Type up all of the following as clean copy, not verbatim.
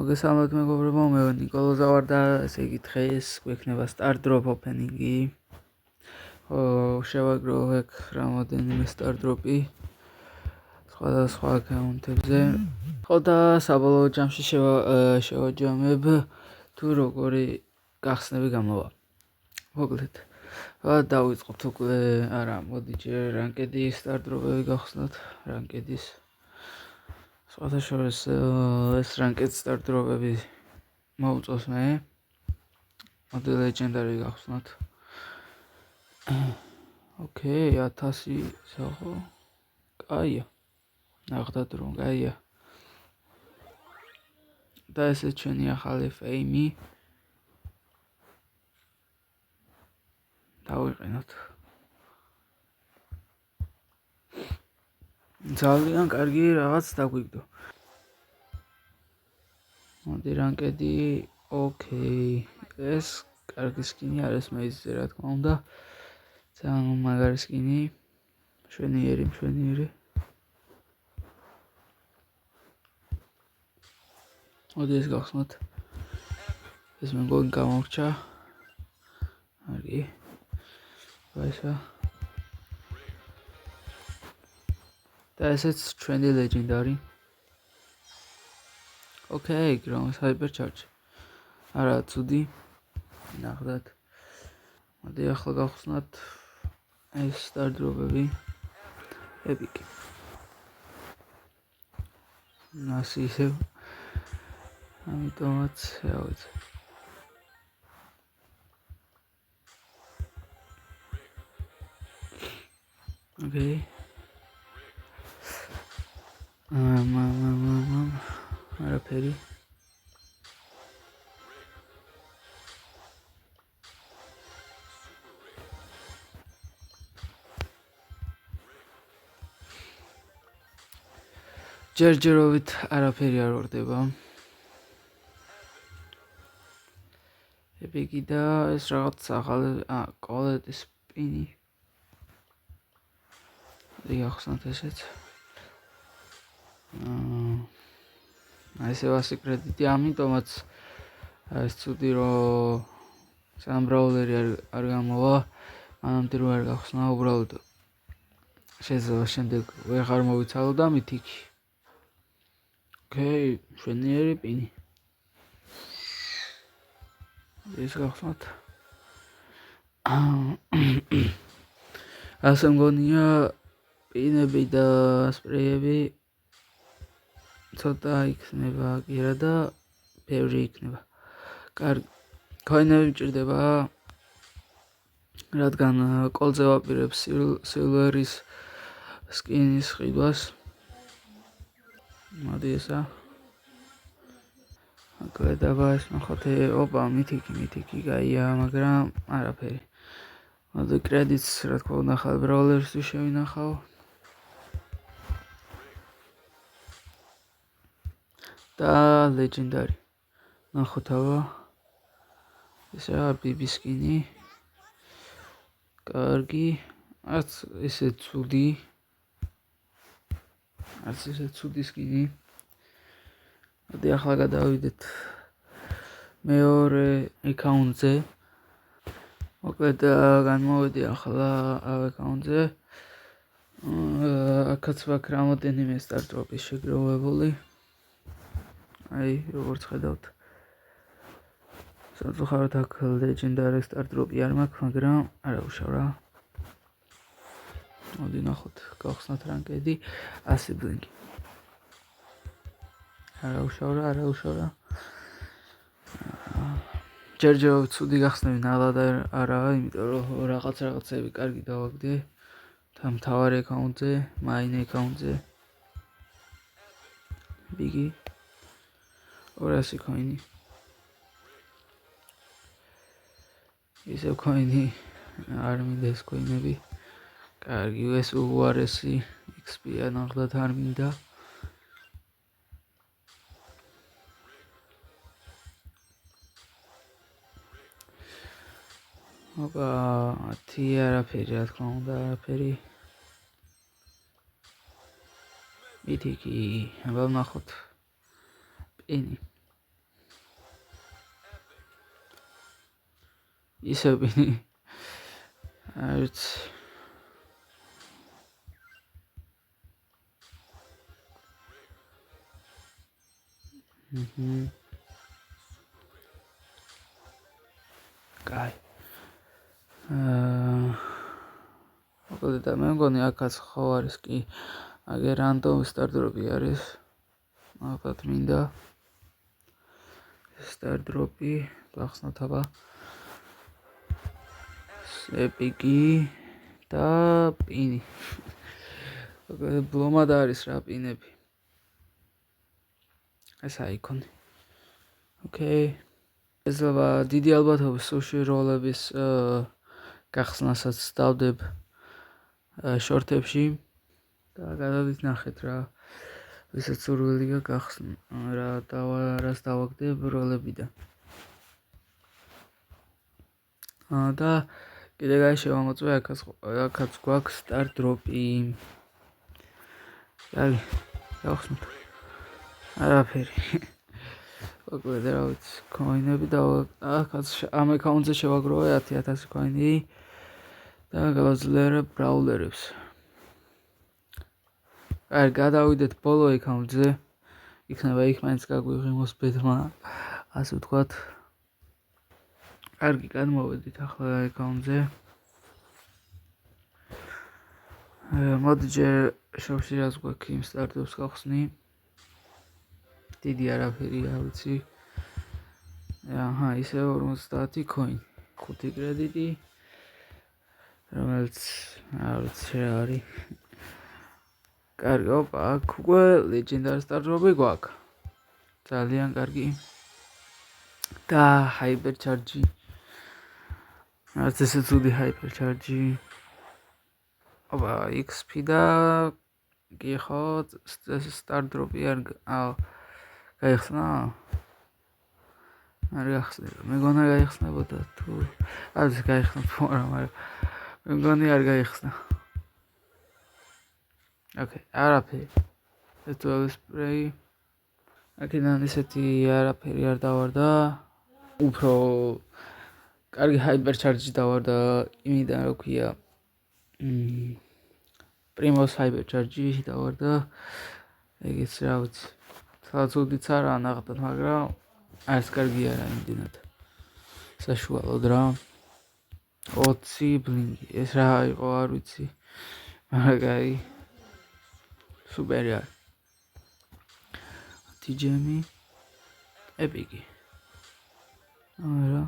მოგესალმებით მეგობრებო, მე ვარ ნიკოლოზა ვარ და ესე იგი დღეს გვექნება Star Drop opening-ი. შევაგროვ ეგ რამოდენიმე Star Drop-ი სხვადასხვა აკაუნტებზე. ხო და საბოლოო ჯამში შევაჯამებ თუ როგორი გახსნები გამოვა. მოკლედ, დავიწყოთ უკვე, მოდი ჯერ რანკედი Star Drop-ები გავხსნათ, რანკედის. სხვადასხვა ეს რანკედ Star Drop-ები მოუწევს მე. მოდი Legendary გავხსნათ. ოკეი, 1000 ხო? კაია. ნახდათ რომ კაია. და ესე ჩვენი ახალი Fame-ი. დავიყენოთ. ძალიან კარგი რაღაც დაგვიგდო. მოდი რანკედი, ოკეი. ეს კარგი სკინი არის მეიზზე რა თქმა უნდა. ძალიან მაგარი სკინი. მშვენიერი. მოდი ეს გავხსნათ. ეს მე მგონი გამორჩა. კარგი. ვაისა. და ესეც ჩვენი Legendary. ოკეი, Ground Hypercharge. არა, ცუდი. ნახდათ. მოდი ახლა გავხსნათ ეს Star Drop-ები. Epic. ნასი ისევ. ამიტომაც ავიც. ოკეი. არაფერი. ჯერჯერობით არაფერი არ ვარდება. ეპიკი და ეს რაღაც ახალი კოლეტის სპინი. დიახსნათ ესეც. ესე ვასი კრედიტი, ამიტომაც ეს ცუდი რომ სამბრაულერი არ გამოვა, მანამდე რომ არ გავხსნა, უბრალოდ შეიძლება შემდეგ ვეღარ მოვიცალო და მითიქი. ოკეი, მშვენიერი პინი. ეს გავხსნათ. ასე მგონია პინები და სპრეიები ცოტა იქნება გერა და ბევრი იქნება. კარგი. კოინები მჭირდება, რადგან კოლზე ვაპირებ Silveris სკინის ყიდვას. მოდი ესა. აკლედაბა ეს მოხოთე, ოპა, მითიკი, გაია, მაგრამ არაფერი. მოდი კრედიტს, რა თქმა უნდა, ახალ ბრაულერისთვის შევინახავ. და Legendary. ნახოთავა. ესაა BB სკინი. კარგი. არც ესე ცუდი სკინი. მოდი ახლა გადავიდეთ მეორე აკაუნტზე. მოკლედ განმოვედი ახლა აკაუნტზე. აქაც ვაქვს რამოდენიმე Star Drop-ის შეგროვებული. აი, როგორც ხედავთ. საწუხაროდ აქ Legendary Star Drop-ი არ მაქვს, მაგრამ არა უშავ რა. მოდი ნახოთ, გავხსნათ რანკედი 100 ბლინკი. არა უშავ რა. ჯერჯერობით ცუდი გახსნები ნალად არაა, იმიტომ რომ რაღაცები კარგი დავაგდე. მთავარი აკაუნტზე, მაინ აკაუნტზე. ბიგი 200 კოინი. ისევ კოინი არ მინდა ეს კოინები. კარგი, ეს უარესი XP-ა ნახდათ არ მინდა. ოპა, 10 არაფერი, რა თქმა უნდა, არაფერი. მითიკი, აბა ნახოთ. პინი. ისები არც კაი და მე მგონი აქაც ხო არის კი აგერ რანდომ სტარდროპი არის ალბათ მინდა სტარდროპი გახსნათ აბა ეპიკი და პინი ბლომად არის რა პინები ეს აიკონი ოკეი ესაა დიდი ალბათობის სუში როლების გახსნასაც დავდებ შორტებში და გადავით ნახეთ რა ვისაც სურვილია გახსნა რას დავაგდებ როლებიდან და კიდე შევამოწმე აქაც გვაქვს სტარტ დროპი აი გავხსნით არაფერი მოკლედ რა ვიცი კოინები და აქაც ამ აკაუნტზე შევაგროვე 10000 კოინი და გავაძლიერე ბრაულერებს აი გადავიდეთ ბოლო აკაუნტზე იქნება იქ მაინც გაგვიღიმოს ბედმა ასე ვთქვათ კარგი გადმოვედით ახლა აკაუნტზე მოდი ჯერ შორში რას გვაქვს იმ სტარტაპს გავხსნი დიდი არაფერია ვიცი აჰა ისე 50 კოინი 5 კრედიტი რომელიც არ ვიცი რა არის კარგი ოპა აქ უკვე ლეგენდარი სტარტაპი გვაქვს ძალიან კარგი და ჰაიპერჩარჯი არც ესე ცუდი ჰაიპერჩარჯი ოპა XP და კი ხო სტარტაპი არ გაიხსნა არ გახსნა მეგონა გაიხსნებოდა თუ არც გაიხსნა მაგრამ მეგონი არ გაიხსნა ოკეი არაფერი ეს სპრეი აქედან ისეთი არაფერი არ დავარდა უფრო კარგი ჰაიპერჩარჯი დავარდა იმიდან რა ქვია პრიმოს ჰაიპერჩარჯი დავარდა ეგეც რა ვიცი სადაც უდიც არა ნახდათ მაგრამ არც კარგი არა იმდენად საშუალოდ რა 20 ბლინგი ეს რა იყო არ ვიცი მაგარი სუპერი არის TGM ეპიკი არა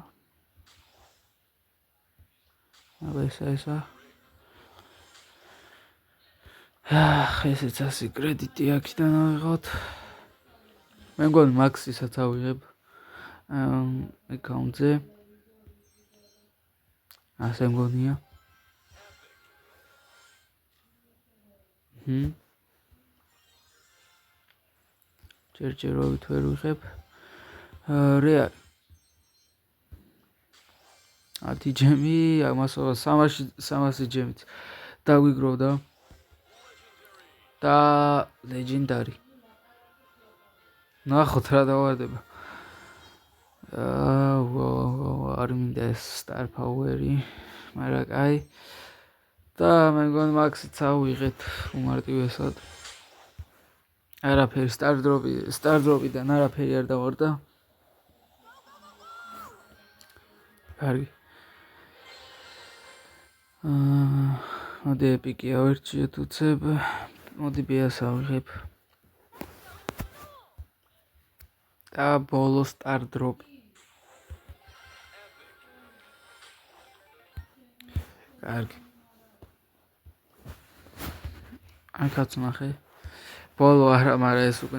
აბა ესა ესეც 100 კრედიტი აქედან ავიღოთ მე მგონი მაქსისაც ავიღებ აკაუნტზე ასე მგონია ჯერჯერობით ვერ ვიღებ რეალი ათი ჯემი ამასოვა 300 ჯემით დაგვიგროვდა და ლეგენდარი ნახოთ რა დავარდება არ მინდა სტარ პაუერი მაგრამ კაი და მე მგონი მაქსიც ავიღეთ უმარტივესად არაფერი სტარდროპიდან არაფერი არ დავარდა კარგი მოდი ეპიკი ავერჩიეთ უცებ მოდი ბიას ავიღებ და ბოლო სტარდროპი კარგი აქაც ნახე ბოლო არა მაგრამ ეს უკვე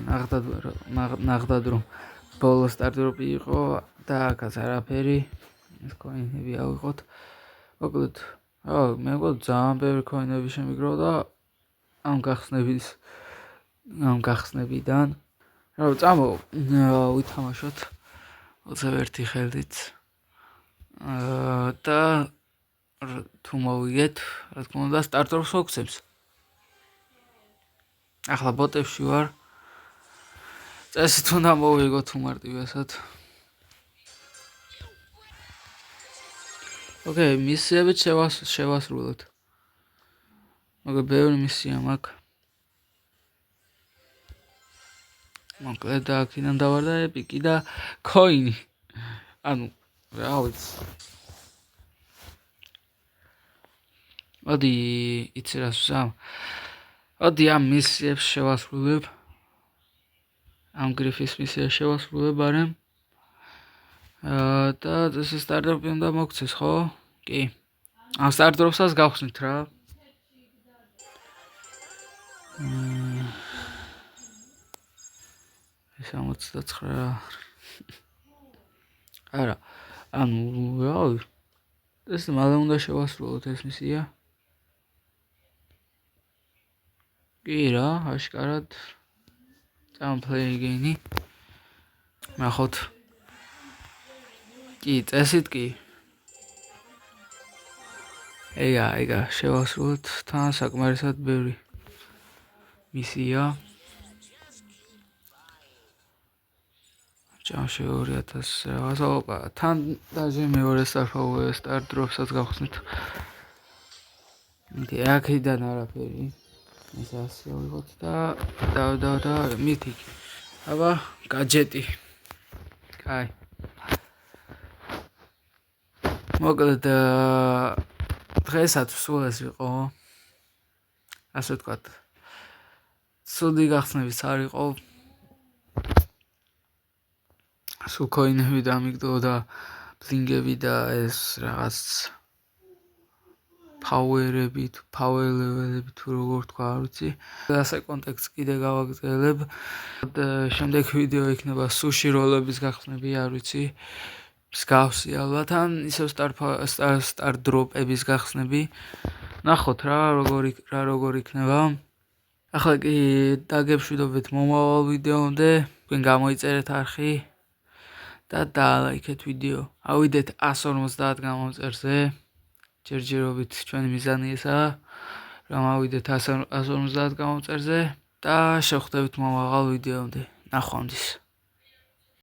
ნახდად რომ ბოლო სტარდროპი იყო და აქაც არაფერი ეს კოინები ავიღოთ მოკლედ მე მგონი ძალიან ბევრი კოინები შემიგროვდა ამ გახსნებიდან რა წამო ვითამაშოთ 21 ხელით და თუ მოვიგეთ რა თქმა უნდა სტარტაპს ვაქცევს ახლა ბოტებში ვარ წესით უნდა მოვიგოთ უმარტივესად ოკეი, მისიებით შევასრულოთ. მაგრამ ბევრი მისია მაქვს. მოკლედ და აქედან დავარდა ეპიკი და კოინი. ანუ რა ვიცი. მოდი იცი რას ვსამ. მოდი ამ მისიებს შევასრულებ. ამ გრიფის მისიას შევასრულებ არემ. და ეს სტარტაპი უნდა მოგცეს, ხო? კი. ამ სტარტაპსაც გავხსნით რა. ეს 69. არა. ანუ რა ვიცი. ეს მალე უნდა შევასრულოთ ეს მისია. კი რა, აშკარად. Down play again. ნახოთ. კი, წესით კი. ეგა, შევასრულოთ თან საკმარისად ბევრი მისია. ჭამში 2000 რაღაც ოპა, თან დაჟე მეორე სტარტ დროპსაც გავხსნით. მე აქედან არაფერი. ეს ასე ვიღოთ და მითიკი. აბა, გაჯეტი. კაი. მოკლედ დღესაც სულ ეს იყო. ასე ვთქვათ. ცუდი გახსნებიც არ იყო. სულ კოინები დამიგდო და ბლინგები და ეს რაღაც power level-ები თუ როგორ თქვა, არ ვიცი. ასე კონტექსტს კიდე გავაგრძელებ. შემდეგ ვიდეო იქნება სუში როლების გახსნები, არ ვიცი. მსგავსი ალბათ ან ისევ სტარტ დროპების გახსნები. ნახოთ რა როგორ იქნება. ახლა კი დაგეშვიდობით მომავალ ვიდეომდე. თქვენ გამოიწერეთ არხი და დაალაიქეთ ვიდეო. ავიდეთ 150 გამომწერზე. ჯერჯერობით ჩვენი მიზანი ესაა, რომ ავიდეთ 150 გამომწერზე და შევხვდებით მომავალ ვიდეომდე. ნახვამდის.